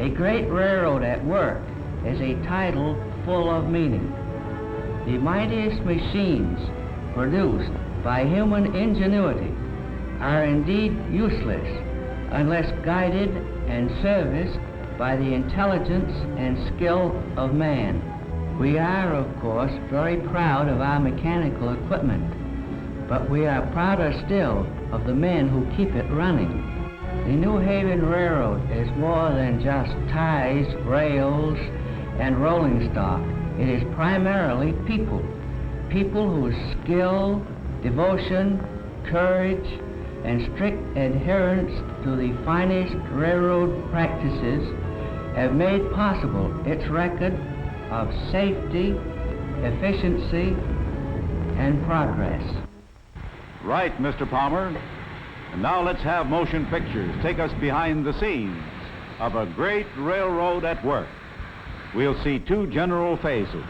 A great railroad at work is a title full of meaning. The mightiest machines produced by human ingenuity are indeed useless unless guided and serviced by the intelligence and skill of man. We are, of course, very proud of our mechanical equipment, but we are prouder still of the men who keep it running. The New Haven Railroad is more than just ties, rails, and rolling stock. It is primarily people. People whose skill, devotion, courage, and strict adherence to the finest railroad practices have made possible its record of safety, efficiency, and progress. Right, Mr. Palmer. And now let's have motion pictures take us behind the scenes of a great railroad at work. We'll see two general phases: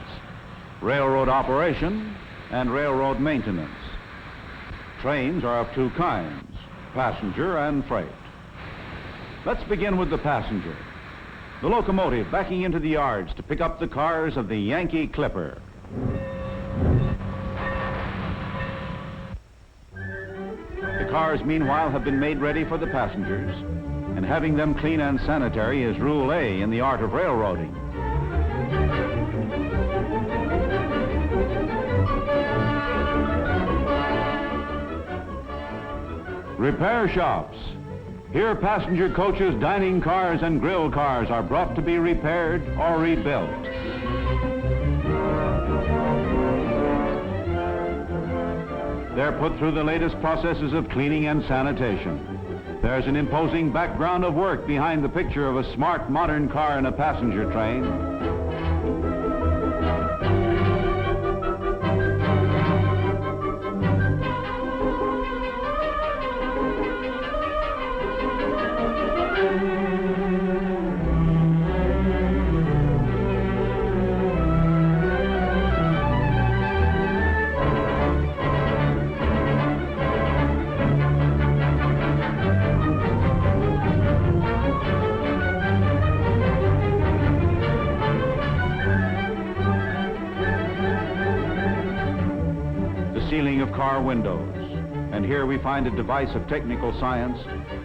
railroad operation and railroad maintenance. Trains are of two kinds, passenger and freight. Let's begin with the passenger. The locomotive backing into the yards to pick up the cars of the Yankee Clipper. The cars, meanwhile, have been made ready for the passengers, and having them clean and sanitary is Rule A in the art of railroading. Repair shops. Here, passenger coaches, dining cars, and grill cars are brought to be repaired or rebuilt. They're put through the latest processes of cleaning and sanitation. There's an imposing background of work behind the picture of a smart, modern car in a passenger train. Sealing of car windows. And here we find a device of technical science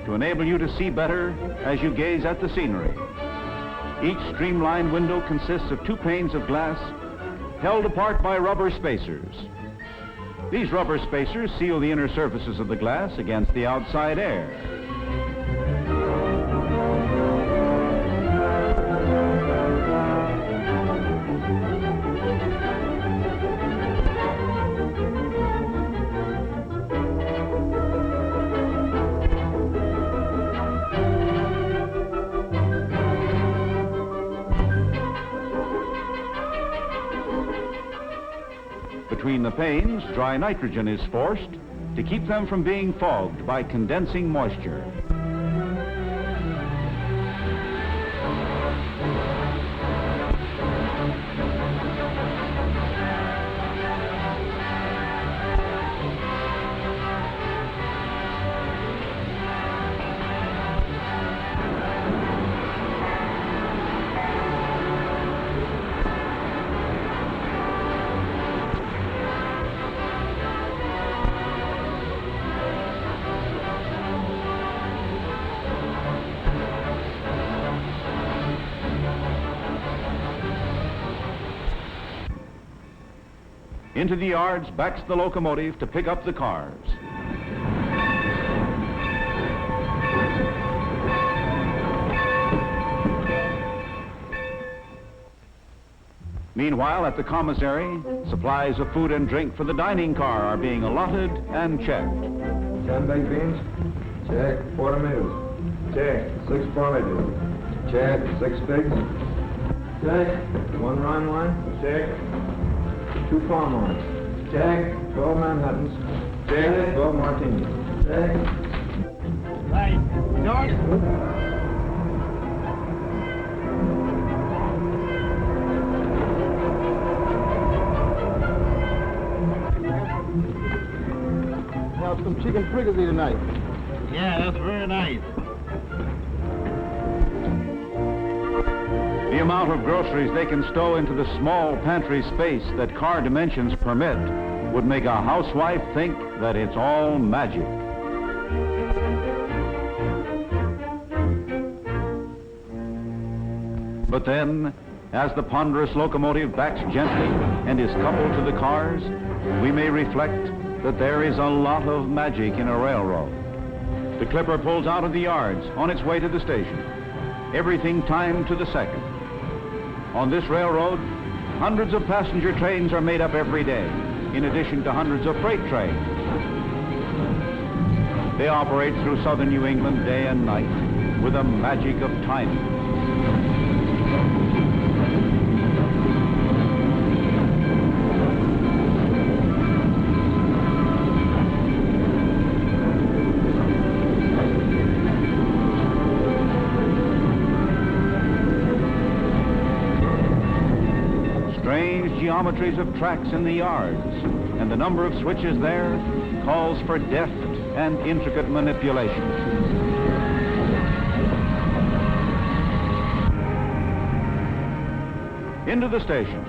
to enable you to see better as you gaze at the scenery. Each streamlined window consists of two panes of glass held apart by rubber spacers. These rubber spacers seal the inner surfaces of the glass against the outside air. Between the panes, dry nitrogen is forced to keep them from being fogged by condensing moisture. Into the yards backs the locomotive to pick up the cars. Meanwhile, at the commissary, supplies of food and drink for the dining car are being allotted and checked. 10 baked beans? Check. 4 tomatoes? Check. 6 porridges? Check. 6 pigs? Check. 1 Rhine wine? Check. 2 farm wines? Check. 12 Manhattans? Check. 12 martinis? Check. Right. George? Have some chicken fricassee tonight. Yeah, that's very nice. The amount of groceries they can stow into the small pantry space that car dimensions permit would make a housewife think that it's all magic. But then, as the ponderous locomotive backs gently and is coupled to the cars, we may reflect that there is a lot of magic in a railroad. The clipper pulls out of the yards on its way to the station. Everything timed to the second. On this railroad, hundreds of passenger trains are made up every day, in addition to hundreds of freight trains. They operate through southern New England day and night with a magic of timing. Geometries of tracks in the yards, and the number of switches there calls for deft and intricate manipulation. Into the station.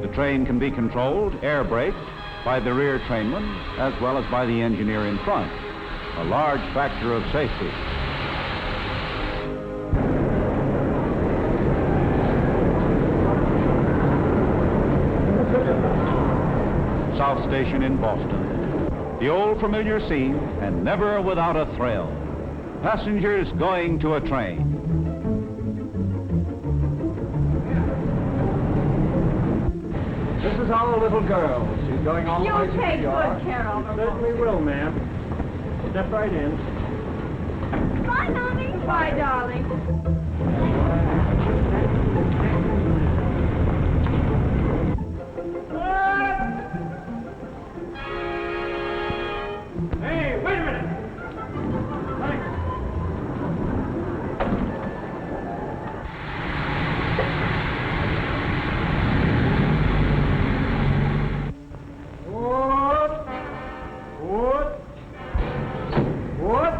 The train can be controlled, air braked, by the rear trainman as well as by the engineer in front, a large factor of safety. South Station in Boston. The old familiar scene, and never without a thrill. Passengers going to a train. This is our little girl. She's going all the way to You'll take New York. good care of her. Certainly will, ma'am. Step right in. Bye, Mommy. Bye, darling. Hey, wait a minute. Thanks. What?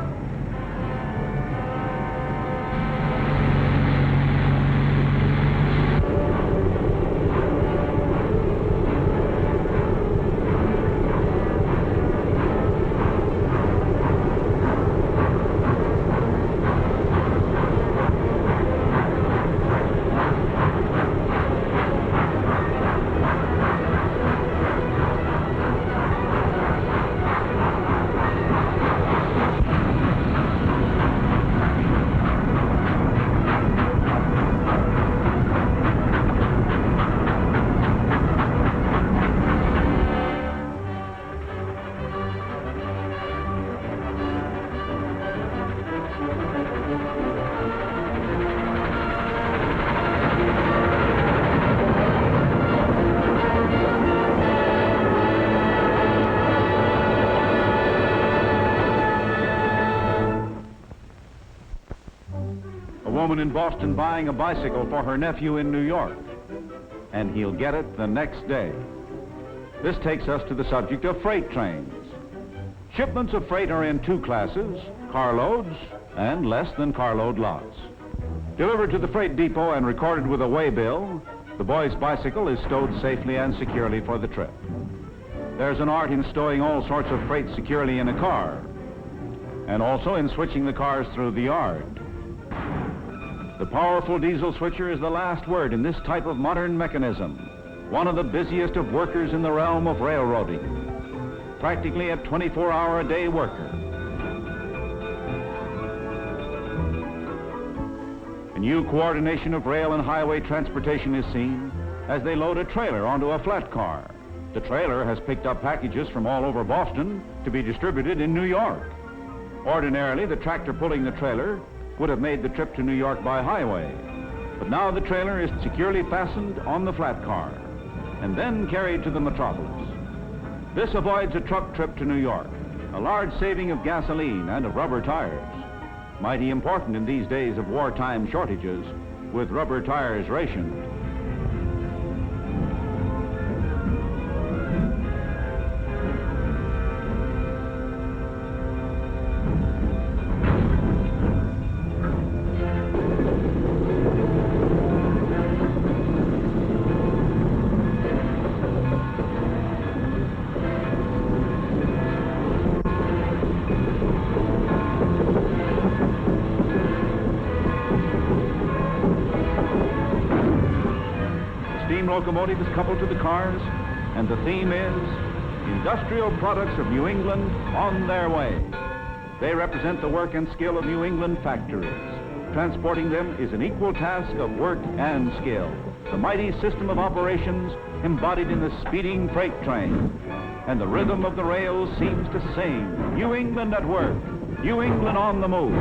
Woman in Boston buying a bicycle for her nephew in New York, and he'll get it the next day. This takes us to the subject of freight trains. Shipments of freight are in two classes, carloads and less than carload lots. Delivered to the freight depot and recorded with a weighbill, the boy's bicycle is stowed safely and securely for the trip. There's an art in stowing all sorts of freight securely in a car, and also in switching the cars through the yard. The powerful diesel switcher is the last word in this type of modern mechanism, one of the busiest of workers in the realm of railroading, practically a 24-hour-a-day worker. A new coordination of rail and highway transportation is seen as they load a trailer onto a flat car. The trailer has picked up packages from all over Boston to be distributed in New York. Ordinarily, the tractor pulling the trailer would have made the trip to New York by highway, but now the trailer is securely fastened on the flat car and then carried to the metropolis. This avoids a truck trip to New York, a large saving of gasoline and of rubber tires. Mighty important in these days of wartime shortages with rubber tires rationed. locomotive is coupled to the cars, and the theme is Industrial Products of New England on their way. They represent the work and skill of New England factories. Transporting them is an equal task of work and skill. The mighty system of operations embodied in the speeding freight train. And the rhythm of the rails seems to sing, New England at work, New England on the move.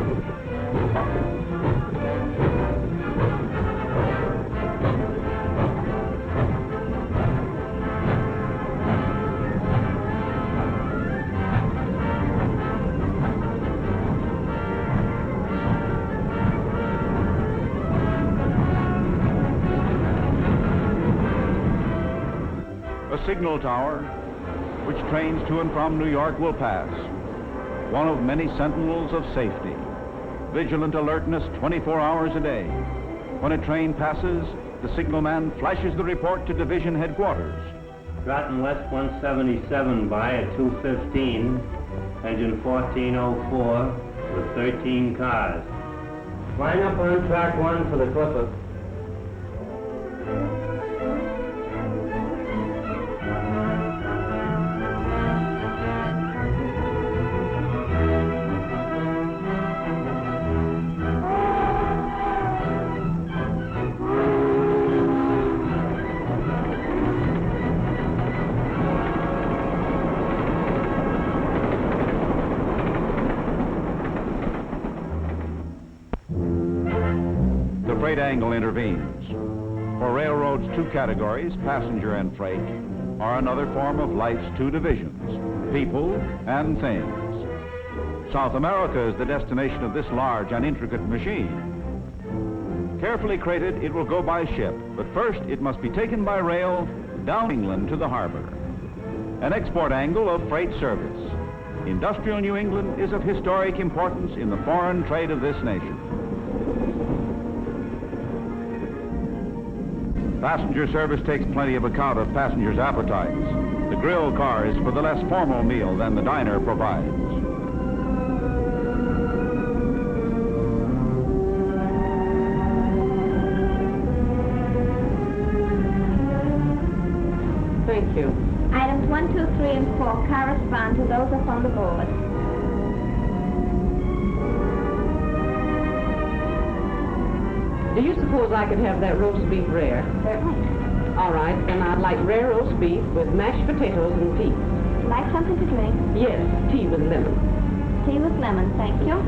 A signal tower, which trains to and from New York will pass. One of many sentinels of safety. Vigilant alertness 24 hours a day. When a train passes, the signalman flashes the report to division headquarters. Groton West 177 by at 2:15, engine 1404 with 13 cars. Line up on track 1 for the Clipper. Freight angle intervenes. For railroad's two categories, passenger and freight, are another form of life's two divisions, people and things. South America is the destination of this large and intricate machine. Carefully crated, it will go by ship, but first it must be taken by rail down England to the harbor. An export angle of freight service. Industrial New England is of historic importance in the foreign trade of this nation. Passenger service takes plenty of account of passengers' appetites. The grill car is for the less formal meal than the diner provides. Thank you. Items 1, 2, 3, and 4 correspond to those up on the board. Do you suppose I could have that roast beef rare? Certainly. All right, then I'd like rare roast beef with mashed potatoes and tea. Like something to drink? Yes, tea with lemon. Tea with lemon, thank you.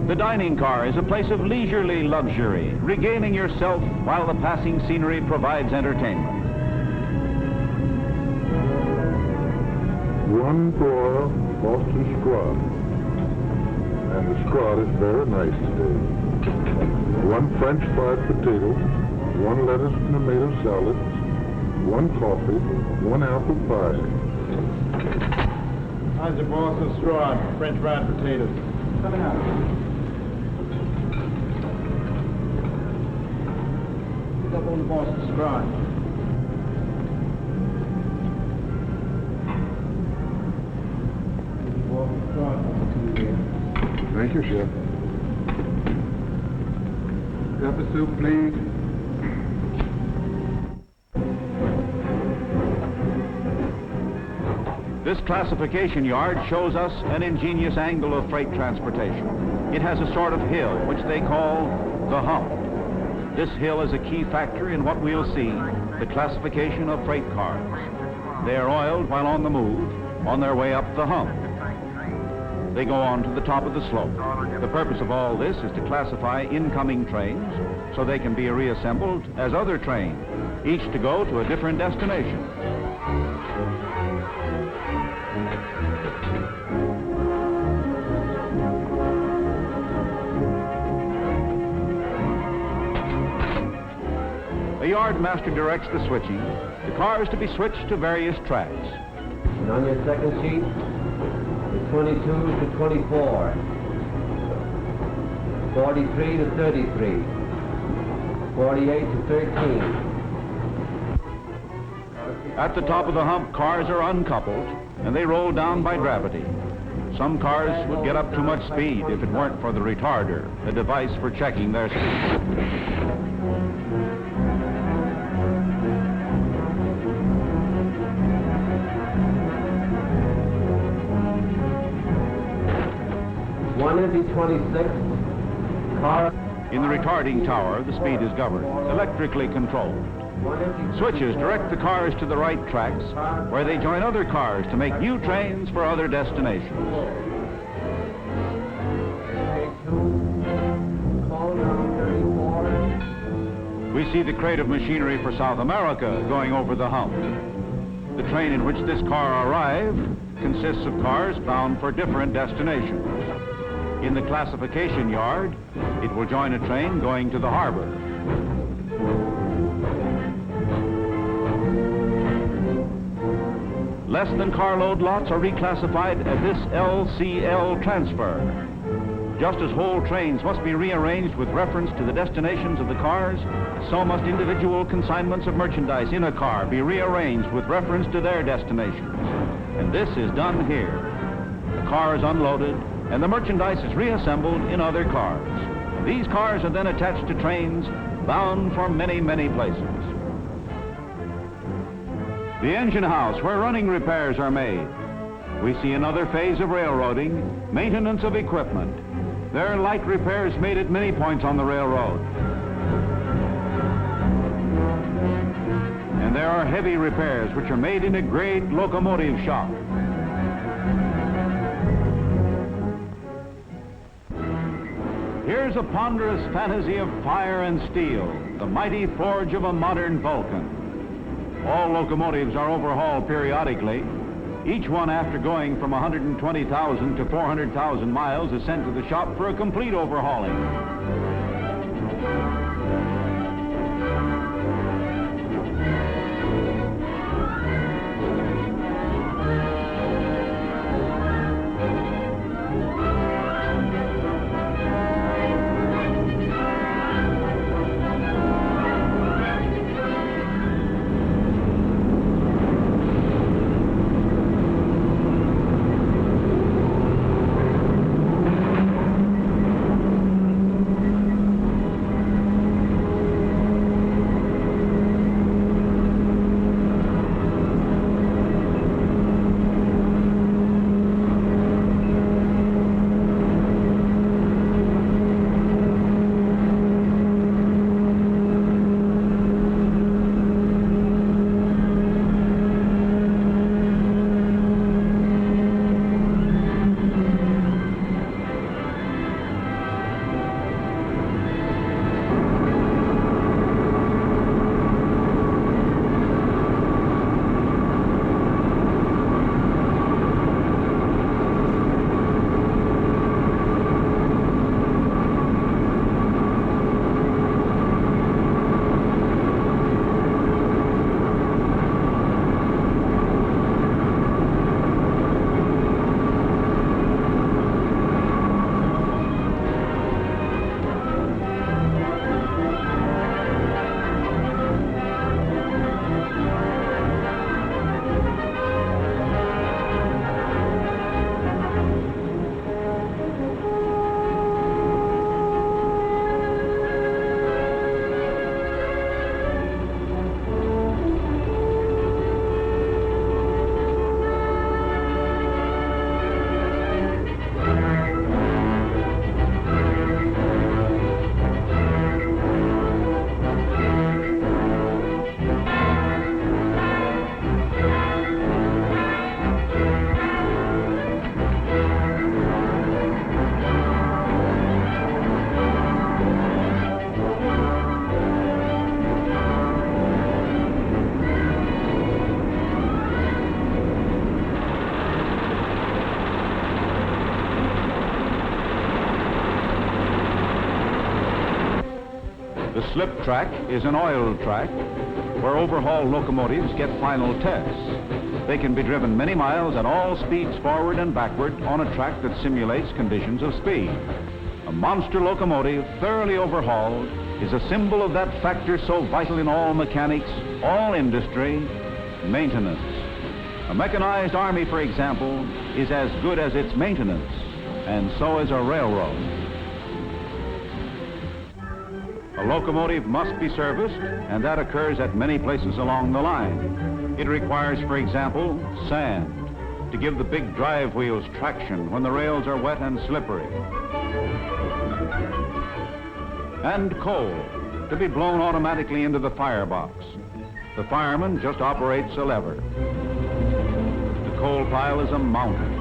The dining car is a place of leisurely luxury, regaling yourself while the passing scenery provides entertainment. One broiled Boston scrod, and the scrod is very nice today. One French fried potato, one lettuce and tomato salad, one coffee, one apple pie. How's your Boston scrod, French fried potatoes? Coming out. Pick up on the Boston scrod. Thank you, Chef. Cup of soup, please. This classification yard shows us an ingenious angle of freight transportation. It has a sort of hill, which they call the hump. This hill is a key factor in what we'll see, the classification of freight cars. They are oiled while on the move, on their way up the hump. They go on to the top of the slope. The purpose of all this is to classify incoming trains so they can be reassembled as other trains, each to go to a different destination. The yard master directs the switching. The car is to be switched to various tracks. And on your second sheet, the 22 to 24, 43 to 33, 48 to 13. At the top of the hump, cars are uncoupled, and they roll down by gravity. Some cars would get up too much speed if it weren't for the retarder, a device for checking their speed. In the retarding tower, the speed is governed, electrically controlled. Switches direct the cars to the right tracks, where they join other cars to make new trains for other destinations. We see the crate of machinery for South America going over the hump. The train in which this car arrived consists of cars bound for different destinations. In the classification yard, it will join a train going to the harbor. Less than carload lots are reclassified as this LCL transfer. Just as whole trains must be rearranged with reference to the destinations of the cars, so must individual consignments of merchandise in a car be rearranged with reference to their destinations. And this is done here. The car is unloaded, and the merchandise is reassembled in other cars. These cars are then attached to trains bound for many, many places. The engine house, where running repairs are made. We see another phase of railroading, maintenance of equipment. There are light repairs made at many points on the railroad. And there are heavy repairs which are made in a great locomotive shop. Here's a ponderous fantasy of fire and steel, the mighty forge of a modern Vulcan. All locomotives are overhauled periodically. Each one, after going from 120,000 to 400,000 miles, is sent to the shop for a complete overhauling. The slip track is an oil track where overhauled locomotives get final tests. They can be driven many miles at all speeds forward and backward on a track that simulates conditions of speed. A monster locomotive, thoroughly overhauled, is a symbol of that factor so vital in all mechanics, all industry, maintenance. A mechanized army, for example, is as good as its maintenance, and so is a railroad. A locomotive must be serviced, and that occurs at many places along the line. It requires, for example, sand to give the big drive wheels traction when the rails are wet and slippery, and coal to be blown automatically into the firebox. The fireman just operates a lever. The coal pile is a mountain.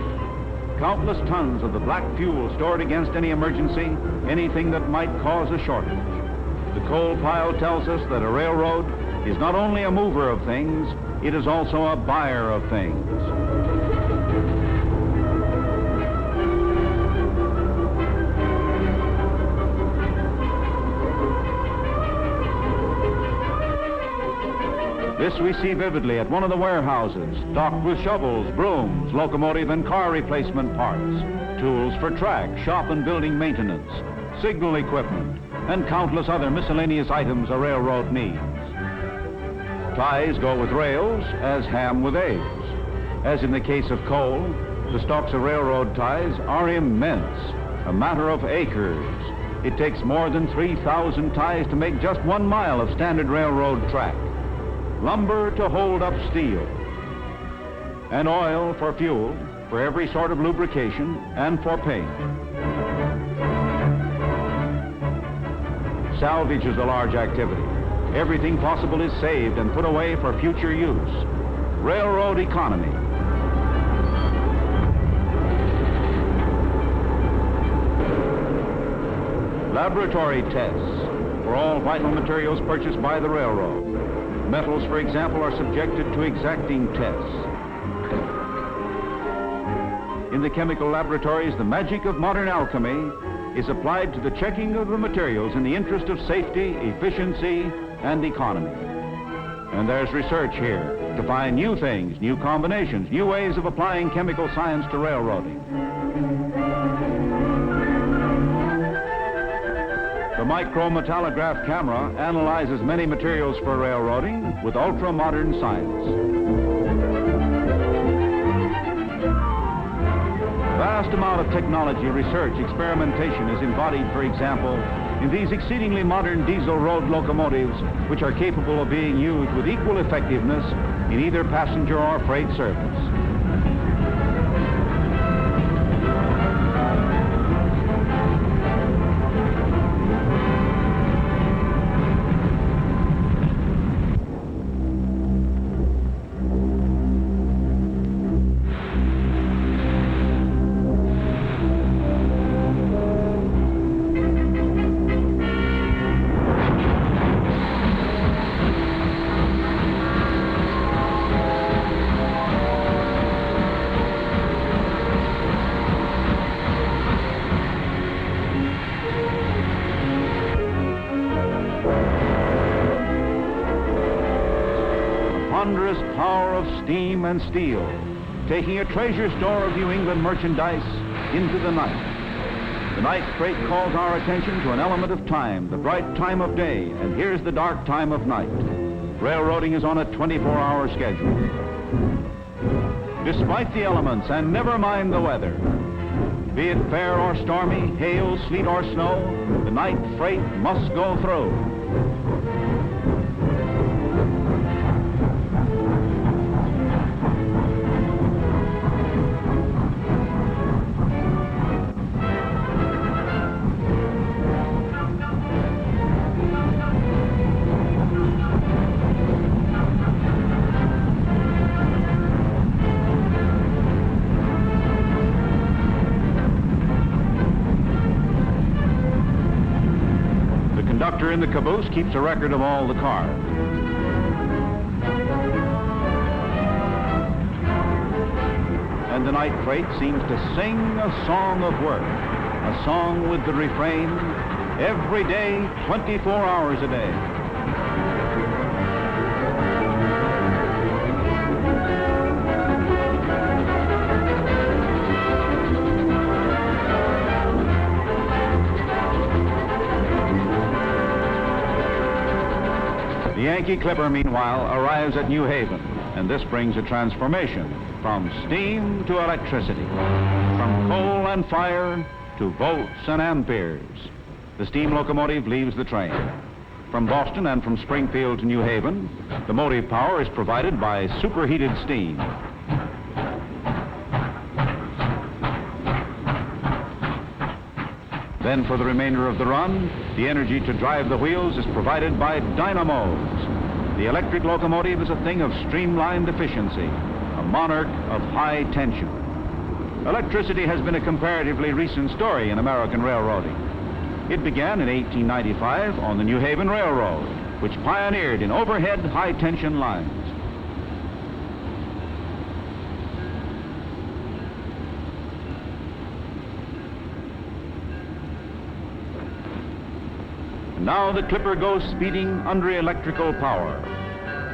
Countless tons of the black fuel stored against any emergency, anything that might cause a shortage. The coal pile tells us that a railroad is not only a mover of things, it is also a buyer of things. This we see vividly at one of the warehouses, stocked with shovels, brooms, locomotive and car replacement parts, tools for track, shop and building maintenance, signal equipment, and countless other miscellaneous items a railroad needs. Ties go with rails as ham with eggs. As in the case of coal, the stocks of railroad ties are immense, a matter of acres. It takes more than 3,000 ties to make just 1 mile of standard railroad track. Lumber to hold up steel, and oil for fuel, for every sort of lubrication, and for paint. Salvage is a large activity. Everything possible is saved and put away for future use. Railroad economy. Laboratory tests for all vital materials purchased by the railroad. Metals, for example, are subjected to exacting tests. In the chemical laboratories, the magic of modern alchemy is applied to the checking of the materials in the interest of safety, efficiency, and economy. And there's research here to find new things, new combinations, new ways of applying chemical science to railroading. The micrometallograph camera analyzes many materials for railroading with ultra-modern science. Vast amount of technology, research, experimentation is embodied, for example, in these exceedingly modern diesel road locomotives, which are capable of being used with equal effectiveness in either passenger or freight service. Thunderous power of steam and steel, taking a treasure store of New England merchandise into the night. The night freight calls our attention to an element of time, the bright time of day, and here's the dark time of night. Railroading is on a 24-hour schedule. Despite the elements, and never mind the weather, be it fair or stormy, hail, sleet or snow, the night freight must go through. The conductor in the caboose keeps a record of all the cars. And the night freight seems to sing a song of work, a song with the refrain, every day, 24 hours a day. The Yankee Clipper, meanwhile, arrives at New Haven. And this brings a transformation from steam to electricity, from coal and fire to volts and amperes. The steam locomotive leaves the train. From Boston and from Springfield to New Haven, the motive power is provided by superheated steam. Then for the remainder of the run, the energy to drive the wheels is provided by dynamos. The electric locomotive is a thing of streamlined efficiency, a monarch of high tension. Electricity has been a comparatively recent story in American railroading. It began in 1895 on the New Haven Railroad, which pioneered in overhead high-tension lines. And now the clipper goes speeding under electrical power.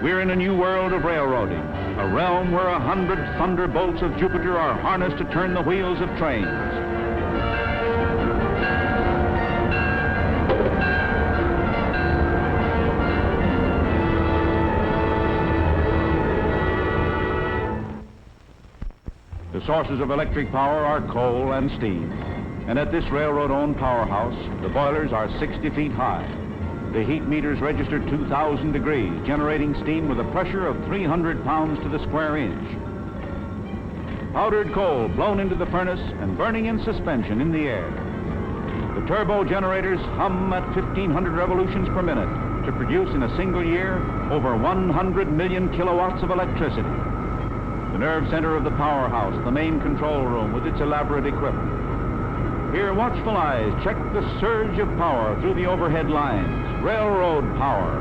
We're in a new world of railroading, a realm where 100 thunderbolts of Jupiter are harnessed to turn the wheels of trains. The sources of electric power are coal and steam, and at this railroad-owned powerhouse, the boilers are 60 feet high. The heat meters register 2,000 degrees, generating steam with a pressure of 300 pounds to the square inch. Powdered coal blown into the furnace and burning in suspension in the air. The turbo generators hum at 1,500 revolutions per minute to produce in a single year over 100 million kilowatts of electricity. The nerve center of the powerhouse, the main control room with its elaborate equipment. Here, watchful eyes check the surge of power through the overhead lines. Railroad power.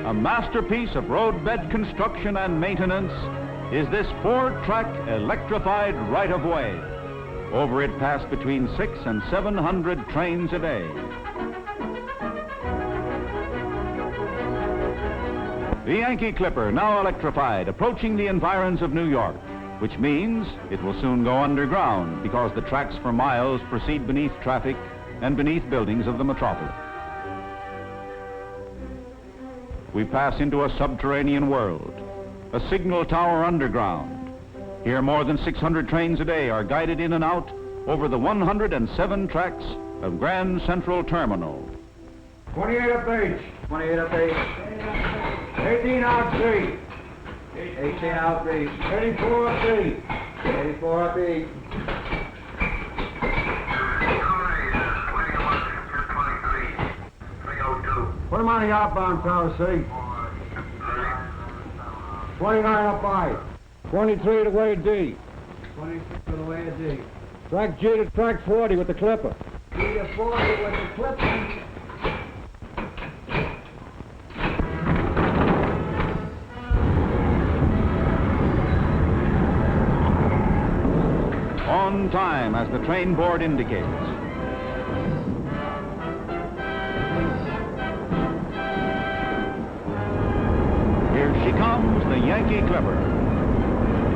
A masterpiece of roadbed construction and maintenance is this 4-track electrified right-of-way. Over it pass between 600 and 700 trains a day. The Yankee Clipper, now electrified, approaching the environs of New York, which means it will soon go underground because the tracks for miles proceed beneath traffic and beneath buildings of the metropolis. We pass into a subterranean world, a signal tower underground. Here, more than 600 trains a day are guided in and out over the 107 tracks of Grand Central Terminal. 28 up H. 28 up H. 18 out C. 18 out B. 84 up B. 84 up E. Put him on the outbound tower, C. 29 up I. 23 the way to D. 26 to the way to D. Track G to track 40 with the clipper. G to 40 with the clipper. On time, as the train board indicates. Here she comes, the Yankee Clipper.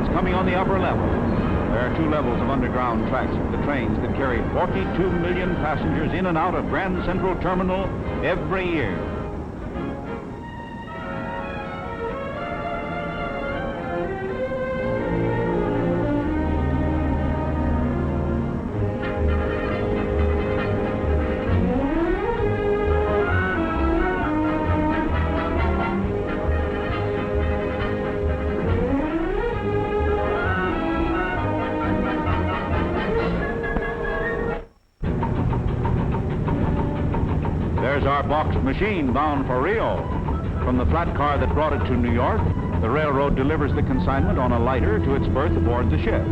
It's coming on the upper level. There are 2 levels of underground tracks for the trains that carry 42 million passengers in and out of Grand Central Terminal every year. There's our boxed machine bound for Rio. From the flat car that brought it to New York, the railroad delivers the consignment on a lighter to its berth aboard the ship.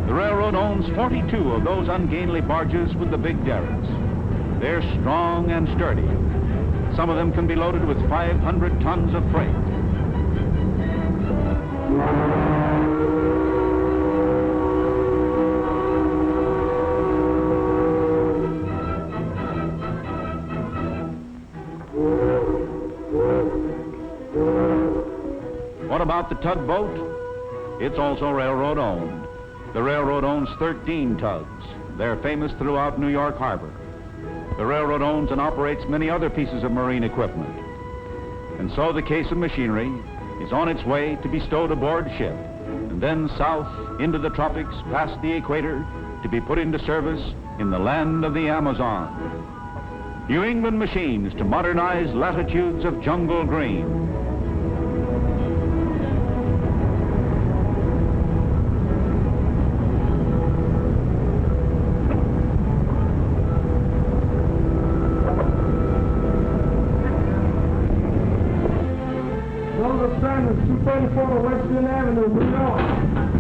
The railroad owns 42 of those ungainly barges with the big derricks. They're strong and sturdy. Some of them can be loaded with 500 tons of freight. What about the tugboat? It's also railroad owned. The railroad owns 13 tugs. They're famous throughout New York Harbor. The railroad owns and operates many other pieces of marine equipment. And so the case of machinery is on its way to be stowed aboard ship, and then south into the tropics, past the equator, to be put into service in the land of the Amazon. New England machines to modernize latitudes of jungle green. Joseph Simons, 234 Western Avenue, New York.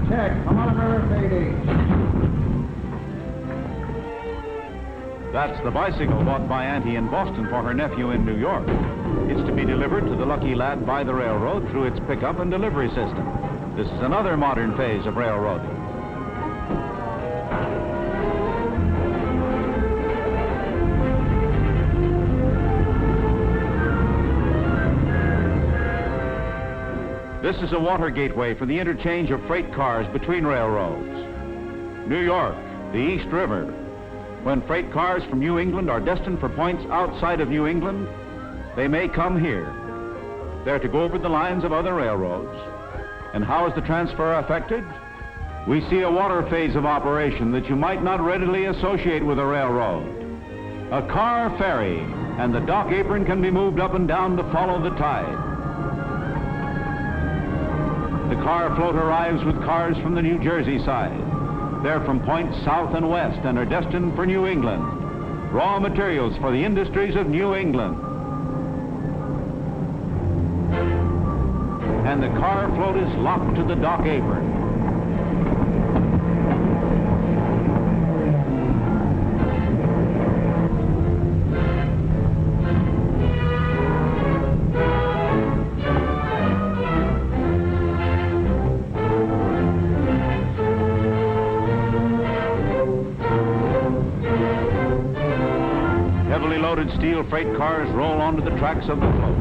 Check. Come on, Earth 88. That's the bicycle bought by Auntie in Boston for her nephew in New York. It's to be delivered to the lucky lad by the railroad through its pickup and delivery system. This is another modern phase of railroading. This is a water gateway for the interchange of freight cars between railroads. New York, the East River. When freight cars from New England are destined for points outside of New England, they may come here. They're to go over the lines of other railroads. And how is the transfer effected? We see a water phase of operation that you might not readily associate with a railroad. A car ferry, and the dock apron can be moved up and down to follow the tide. The car float arrives with cars from the New Jersey side. They're from points south and west and are destined for New England. Raw materials for the industries of New England. And the car float is locked to the dock apron. Heavily loaded steel freight cars roll onto the tracks of the float.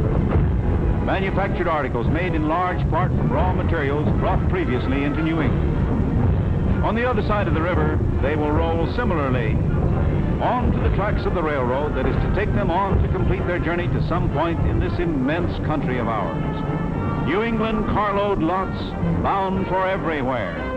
Manufactured articles made in large part from raw materials brought previously into New England. On the other side of the river, they will roll similarly onto the tracks of the railroad that is to take them on to complete their journey to some point in this immense country of ours. New England carload lots bound for everywhere.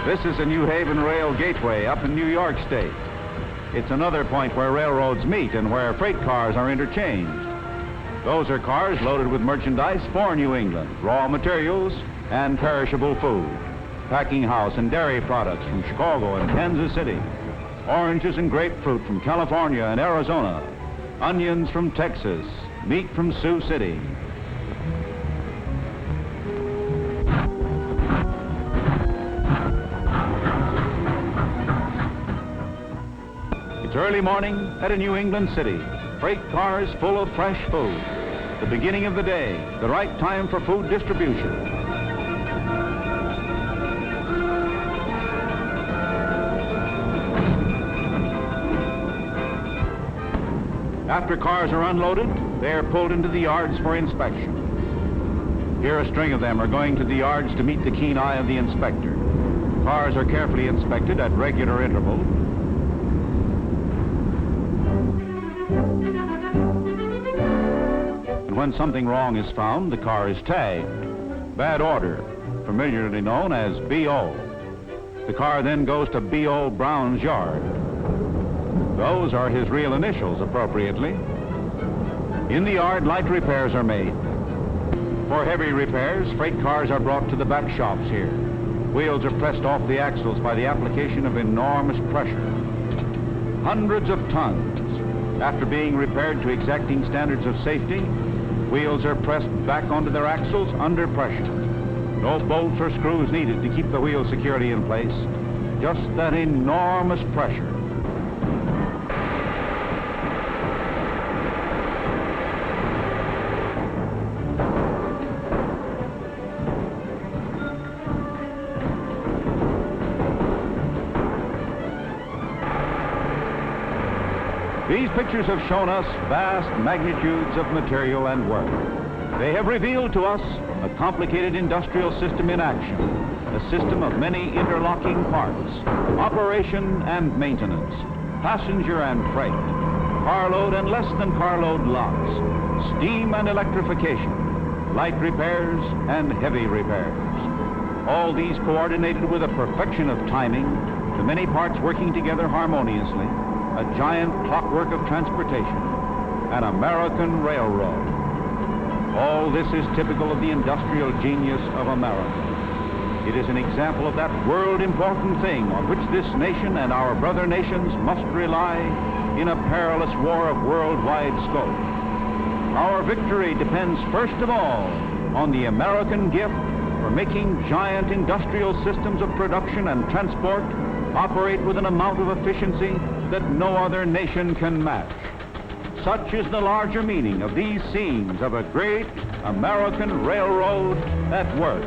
This is a New Haven Rail Gateway up in New York State. It's another point where railroads meet and where freight cars are interchanged. Those are cars loaded with merchandise for New England, raw materials and perishable food, packing house and dairy products from Chicago and Kansas City, oranges and grapefruit from California and Arizona, onions from Texas, meat from Sioux City. Early morning at a New England city. Freight cars full of fresh food. The beginning of the day, the right time for food distribution. After cars are unloaded, they are pulled into the yards for inspection. Here a string of them are going to the yards to meet the keen eye of the inspector. Cars are carefully inspected at regular intervals. When something wrong is found, the car is tagged. Bad order, familiarly known as B.O. The car then goes to B.O. Brown's yard. Those are his real initials, appropriately. In the yard, light repairs are made. For heavy repairs, freight cars are brought to the back shops here. Wheels are pressed off the axles by the application of enormous pressure. Hundreds of tons, After being repaired to exacting standards of safety, wheels are pressed back onto their axles under pressure. No bolts or screws needed to keep the wheels securely in place, just that enormous pressure. These pictures have shown us vast magnitudes of material and work. They have revealed to us a complicated industrial system in action, a system of many interlocking parts, operation and maintenance, passenger and freight, carload and less than carload lots, steam and electrification, light repairs and heavy repairs. All these coordinated with a perfection of timing, the many parts working together harmoniously, a giant clockwork of transportation, an American railroad. All this is typical of the industrial genius of America. It is an example of that world-important thing on which this nation and our brother nations must rely in a perilous war of worldwide scope. Our victory depends first of all on the American gift for making giant industrial systems of production and transport operate with an amount of efficiency that no other nation can match. Such is the larger meaning of these scenes of a great American railroad at work.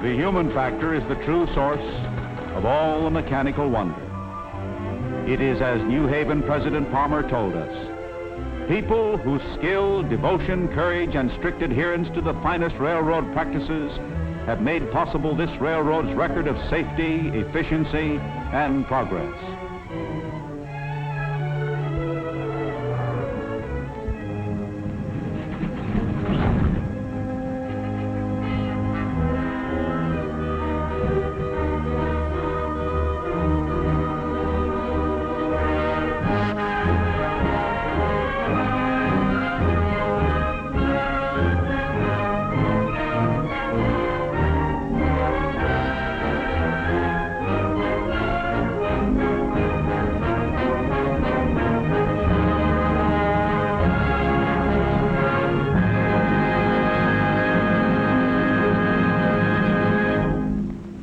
The human factor is the true source of all the mechanical wonder. It is as New Haven President Palmer told us, people whose skill, devotion, courage, and strict adherence to the finest railroad practices have made possible this railroad's record of safety, efficiency, and progress.